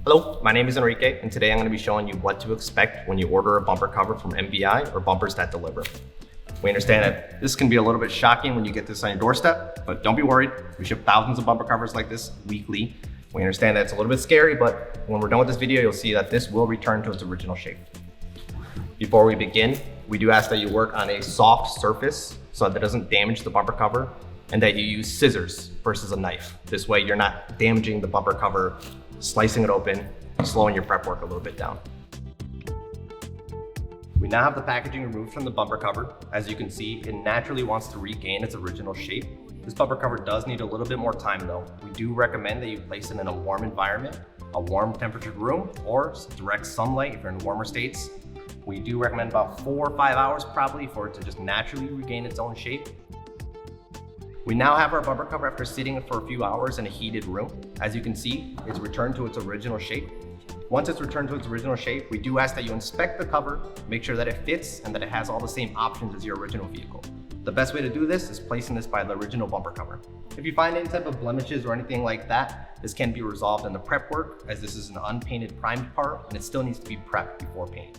Hello, my name is Enrique, and today I'm going to be showing you what to expect when you order a bumper cover from MBI or Bumpers That Deliver. We understand that this can be a little bit shocking when you get this on your doorstep, but don't be worried. We ship thousands of bumper covers like this weekly. We understand that it's a little bit scary, but when we're done with this video, you'll see that this will return to its original shape. Before we begin, we do ask that you work on a soft surface so that it doesn't damage the bumper cover, and that you use scissors versus a knife. This way you're not damaging the bumper cover, slicing it open, slowing your prep work a little bit down. We now have the packaging removed from the bumper cover. As you can see, it naturally wants to regain its original shape. This bumper cover does need a little bit more time though. We do recommend that you place it in a warm environment, a warm temperatured room, or direct sunlight if you're in warmer states. We do recommend about 4 or 5 hours probably for it to just naturally regain its own shape. We now have our bumper cover after sitting for a few hours in a heated room. As you can see, it's returned to its original shape. Once it's returned to its original shape, we do ask that you inspect the cover, make sure that it fits and that it has all the same options as your original vehicle. The best way to do this is placing this by the original bumper cover. If you find any type of blemishes or anything like that, this can be resolved in the prep work, as this is an unpainted primed part and it still needs to be prepped before painting.